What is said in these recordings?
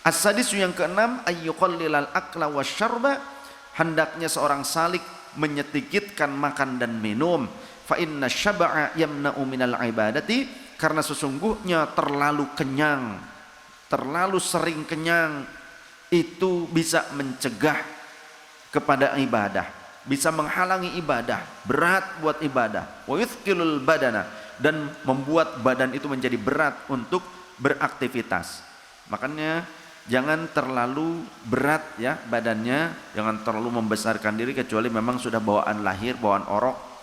As-sadisu yang keenam, ayyuqallilal akla wasyarba, hendaknya seorang salik menyedikitkan makan dan minum. Fa inna syab'a yamna'u minal ibadati, karena sesungguhnya terlalu kenyang, terlalu sering kenyang itu bisa mencegah kepada ibadah, bisa menghalangi ibadah, berat buat ibadah. Wa yuthqilul badana, dan membuat badan itu menjadi berat untuk beraktivitas. Makanya jangan terlalu berat ya badannya, jangan terlalu membesarkan diri kecuali memang sudah bawaan lahir, bawaan orok.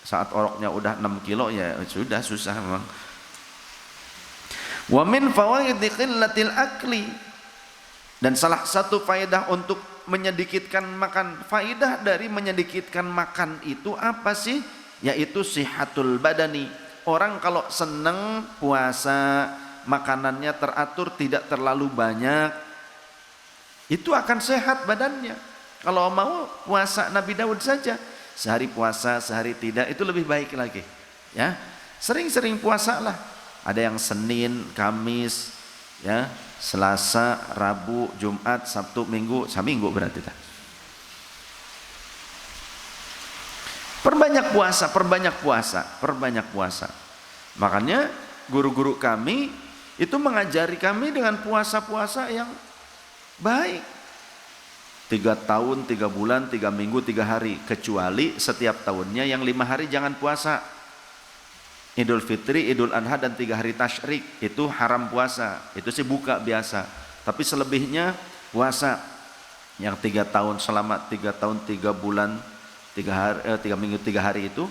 Saat oroknya udah 6 kilo ya sudah susah memang. Wa min fawaidi qillatil akli, dan salah satu faedah untuk menyedikitkan makan, faedah dari menyedikitkan makan itu apa sih? Yaitu sihatul badani. Orang kalau seneng puasa, makanannya teratur, tidak terlalu banyak, itu akan sehat badannya. Kalau mau puasa Nabi Daud saja, sehari puasa sehari tidak, itu lebih baik lagi ya. Sering-sering puasalah, ada yang Senin, Kamis ya, Selasa, Rabu, Jumat, Sabtu, Minggu, Saminggu berarti dah. Perbanyak puasa, perbanyak puasa, perbanyak puasa. Makanya guru-guru kami itu mengajari kami dengan puasa-puasa yang baik. 3 tahun, 3 bulan, 3 minggu, 3 hari. Kecuali setiap tahunnya yang 5 hari jangan puasa. Idul Fitri, Idul Adha, dan 3 hari tasyrik itu haram puasa. Itu sih buka biasa. Tapi selebihnya puasa. Yang 3 tahun, selama 3 tahun, 3 bulan, 3 minggu, 3 hari itu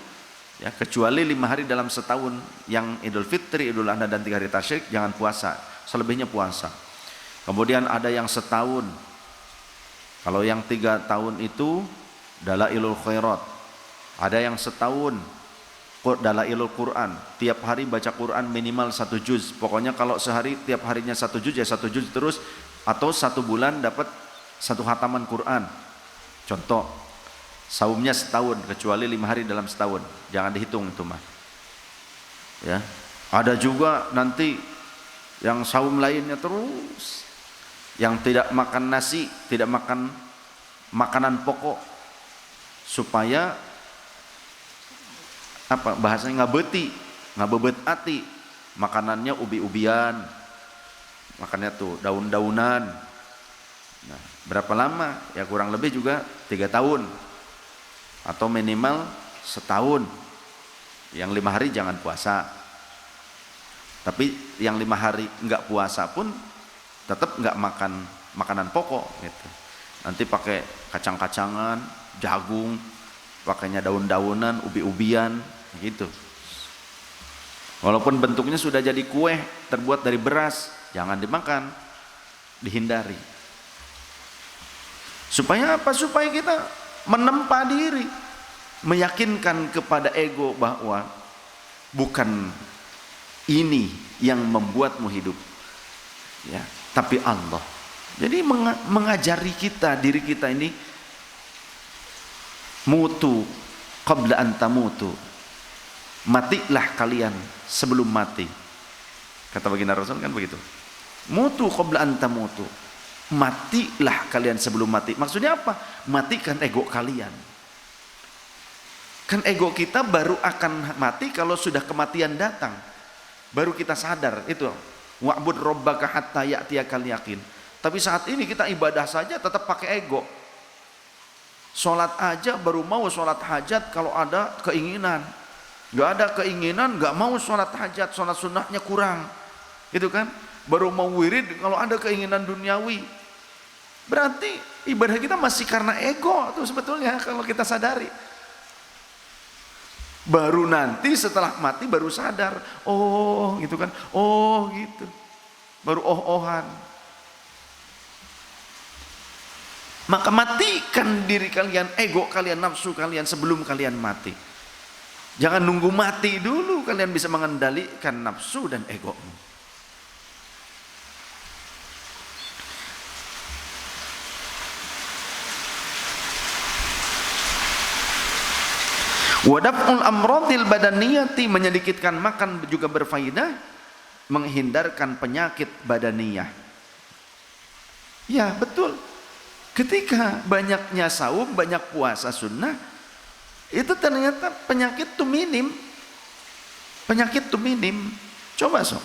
ya, kecuali 5 hari dalam setahun yang Idul Fitri, Idul Adha, dan 3 hari tasyrik jangan puasa. Selebihnya puasa. Kemudian ada yang setahun. Kalau yang 3 tahun itu Dalailul Khairat. Ada yang setahun Dalailul Quran, tiap hari baca Quran minimal 1 juz. Pokoknya kalau sehari tiap harinya 1 juz ya 1 juz terus, atau 1 bulan dapat 1 khataman Quran. Contoh, saumnya setahun kecuali 5 hari dalam setahun, jangan dihitung itu mah ya. Ada juga nanti yang saum lainnya terus, yang tidak makan nasi, tidak makan makanan pokok, supaya apa bahasanya, ngabebet ati, makanannya ubi-ubian, makannya tuh daun-daunan. Nah, berapa lama? Ya kurang lebih juga 3 tahun atau minimal setahun. Yang 5 hari jangan puasa, tapi yang 5 hari enggak puasa pun tetap enggak makan makanan pokok gitu. Nanti pakai kacang-kacangan, jagung, pakainya daun-daunan, ubi-ubian gitu. Walaupun bentuknya sudah jadi kue terbuat dari beras, jangan dimakan, dihindari. Supaya apa? Supaya kita menempa diri, meyakinkan kepada ego bahwa bukan ini yang membuatmu hidup ya, tapi Allah. Jadi mengajari kita, diri kita ini, mutu qabla an tamutu, matilah kalian sebelum mati. Kata baginda Rasul kan begitu, mutu qabla an tamutu, matilah kalian sebelum mati. Maksudnya apa? Matikan ego kalian. Kan ego kita baru akan mati kalau sudah kematian datang, baru kita sadar itu. Wa'bud rabbaka hatta ya'tiyakal yaqin. Tapi saat ini kita ibadah saja tetap pakai ego. Sholat aja baru mau sholat hajat kalau ada keinginan. Gak ada keinginan, gak mau sholat hajat, sholat sunnahnya kurang. Itu kan? Baru mau wirid kalau ada keinginan duniawi. Berarti ibadah kita masih karena ego tuh sebetulnya kalau kita sadari. Baru nanti setelah mati baru sadar, oh gitu kan, oh gitu, baru oh-ohan. Maka matikan diri kalian, ego kalian, nafsu kalian sebelum kalian mati. Jangan nunggu mati dulu kalian bisa mengendalikan nafsu dan egomu. Wadaf'ul amradil badaniyati, menyedikitkan makan juga berfaedah, menghindarkan penyakit badaniyah. Ya betul. Ketika banyaknya saum, banyak puasa sunnah, itu ternyata penyakit tuh minim. Penyakit tuh minim. Coba sok.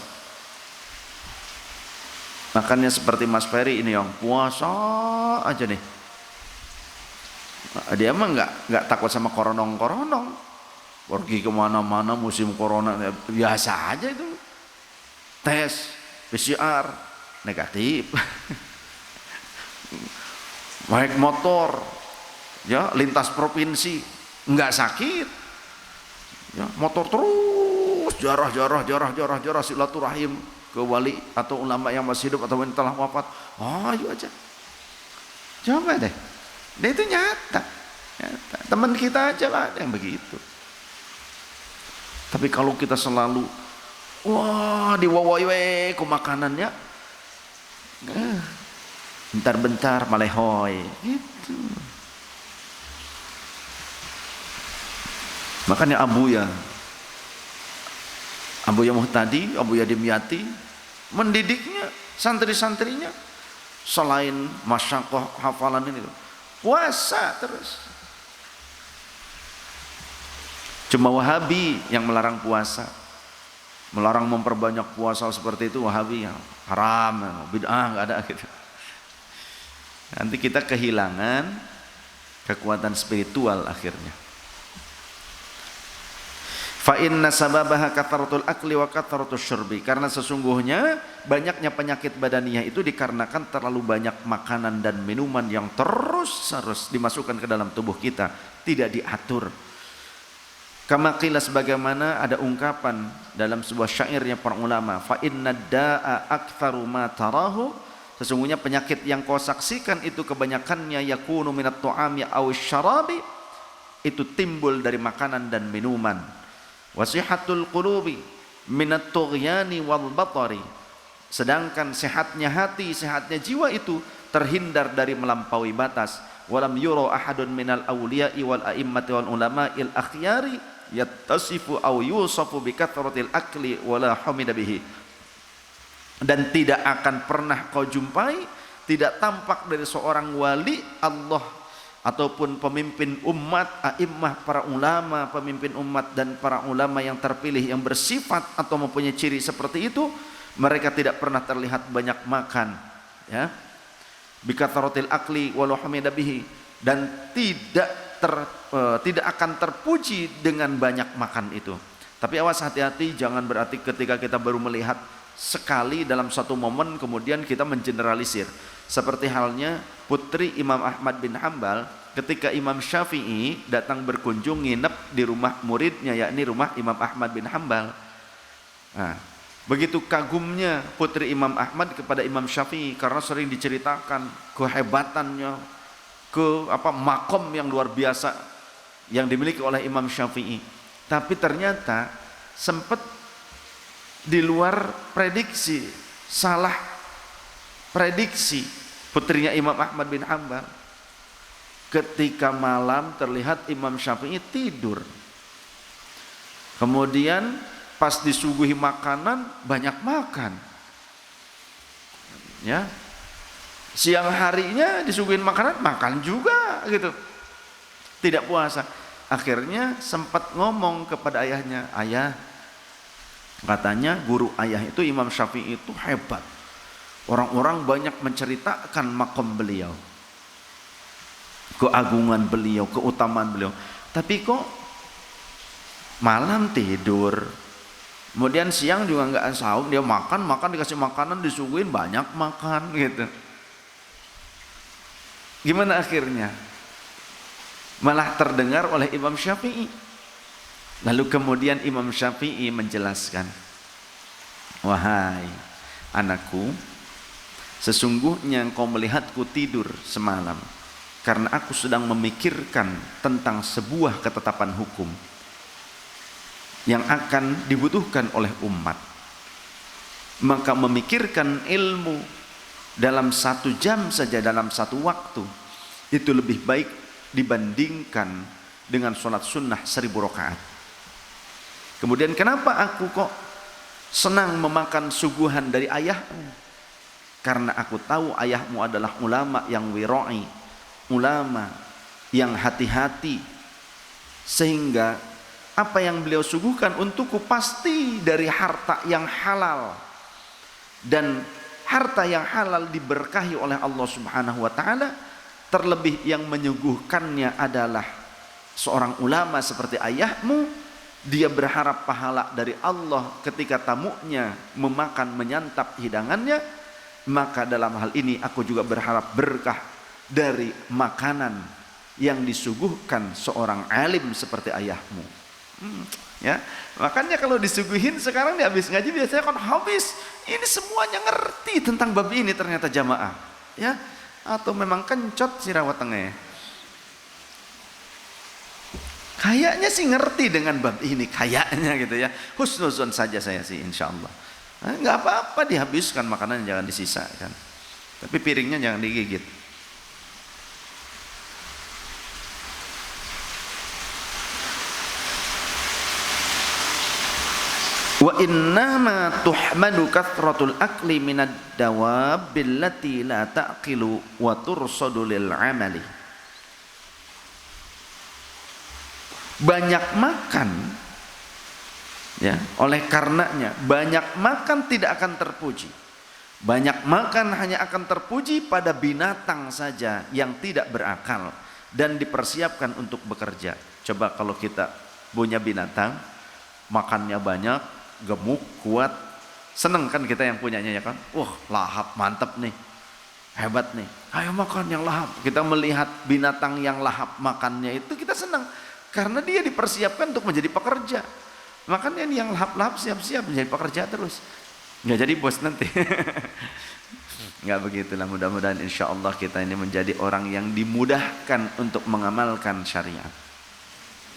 Makanya seperti Mas Ferry ini yang puasa aja nih. Dia mah nggak takut sama koronong-koronong. Pergi kemana-mana musim corona biasa aja itu. Tes PCR negatif. Naik motor, ya lintas provinsi nggak sakit. Ya, motor terus jarah silaturahim ke wali atau ulama yang masih hidup atau yang telah wafat. Ayo aja. Coba deh. Nah, itu nyata. Teman kita aja lah ada yang begitu. Tapi kalau kita selalu wah diwawai ku makanannya, bentar-bentar malehoy gitu. Makanya Abuya Muhtadi, Abuya Dimyati mendidiknya santri-santrinya selain masyakoh hafalan ini puasa terus. Cuma Wahabi yang melarang puasa, melarang memperbanyak puasa seperti itu. Wahabi yang haram, bid'ah, nggak ada gitu. Nanti kita kehilangan kekuatan spiritual akhirnya. Fa inna sababaha kathratul akli wa kathratus syurbi, karena sesungguhnya banyaknya penyakit badaniyah itu dikarenakan terlalu banyak makanan dan minuman yang terus dimasukkan ke dalam tubuh kita, tidak diatur. Kama qila, sebagaimana ada ungkapan dalam sebuah syairnya para ulama, fa inna da'a aktsaru ma tarahu, sesungguhnya penyakit yang kau saksikan itu kebanyakannya yakunu minat tu'ami aw syarabi, itu timbul dari makanan dan minuman. Wasihatul qulubi minat tughyani wal batari, sedangkan sehatnya hati, sehatnya jiwa itu terhindar dari melampaui batas. Walam yura ahadun minal awliya'i wal a'immati wal ulama'il akhyari yattasifu aw yusafu bi kathratil akli wala hamida bihi, dan tidak akan pernah kau jumpai, tidak tampak dari seorang wali Allah ataupun pemimpin umat, a'immah, para ulama, pemimpin umat dan para ulama yang terpilih yang bersifat atau mempunyai ciri seperti itu, mereka tidak pernah terlihat banyak makan, ya, bi kathratil akli wala hamida bihi, dan tidak akan terpuji dengan banyak makan itu. Tapi awas, hati-hati, jangan berarti ketika kita baru melihat sekali dalam satu momen kemudian kita mengeneralisir. Seperti halnya putri Imam Ahmad bin Hambal ketika Imam Syafi'i datang berkunjung nginep di rumah muridnya, yakni rumah Imam Ahmad bin Hambal. Nah, begitu kagumnya putri Imam Ahmad kepada Imam Syafi'i karena sering diceritakan kehebatannya, makom yang luar biasa yang dimiliki oleh Imam Syafi'i. Tapi ternyata sempat di luar prediksi, salah prediksi putrinya Imam Ahmad bin Hambal. Ketika malam terlihat Imam Syafi'i tidur, kemudian pas disuguhi makanan banyak makan, ya, siang harinya disuguhin makanan makan juga gitu, tidak puasa. Akhirnya sempat ngomong kepada ayahnya, ayah, katanya guru ayah itu Imam Syafi'i itu hebat, orang-orang banyak menceritakan makom beliau, keagungan beliau, keutamaan beliau, tapi kok malam tidur, kemudian siang juga nggak saum, dia makan dikasih makanan, disuguhin banyak makan gitu. Gimana akhirnya? Malah terdengar oleh Imam Syafi'i. Lalu kemudian Imam Syafi'i menjelaskan, wahai anakku, sesungguhnya engkau melihatku tidur semalam karena aku sedang memikirkan tentang sebuah ketetapan hukum yang akan dibutuhkan oleh umat. Maka memikirkan ilmu dalam 1 jam saja, dalam 1 waktu, itu lebih baik dibandingkan dengan sholat sunnah 1000 rakaat. Kemudian kenapa aku kok senang memakan suguhan dari ayahmu? karena aku tahu ayahmu adalah ulama yang wira'i, ulama yang hati-hati, sehingga apa yang beliau suguhkan untukku pasti dari harta yang halal, dan harta yang halal diberkahi oleh Allah Subhanahu wa taala. Terlebih yang menyuguhkannya adalah seorang ulama seperti ayahmu. Dia berharap pahala dari Allah ketika tamunya memakan menyantap hidangannya. Maka dalam hal ini aku juga berharap berkah dari makanan yang disuguhkan seorang alim seperti ayahmu. Ya, makanya kalau disuguhin sekarang di habis ngaji biasanya kan habis. Ini semuanya ngerti tentang bab ini ternyata jamaah. Ya, atau memang kencot si rawat tengah. Kayaknya sih ngerti dengan bab ini, kayaknya gitu ya. Husnuzon saja saya sih insya Allah. Nggak apa-apa dihabiskan makanan, jangan disisakan. Tapi piringnya jangan digigit. Wa innama tuhmadu kathratul akli minad dawab billati la ta'qilu wa tursadu lil amali. Banyak makan, ya, oleh karenanya banyak makan tidak akan terpuji. Banyak makan hanya akan terpuji pada binatang saja yang tidak berakal dan dipersiapkan untuk bekerja. Coba kalau kita punya binatang, makannya banyak, gemuk, kuat, seneng kan kita yang punyanya ya kan? Wah, lahap, mantep nih, hebat nih, ayo makan yang lahap. Kita melihat binatang yang lahap makannya itu kita senang. Karena dia dipersiapkan untuk menjadi pekerja. Makanya yang lahap-lahap siap-siap menjadi pekerja terus. Nggak jadi bos nanti. Nggak begitulah, mudah-mudahan insya Allah kita ini menjadi orang yang dimudahkan untuk mengamalkan syariat.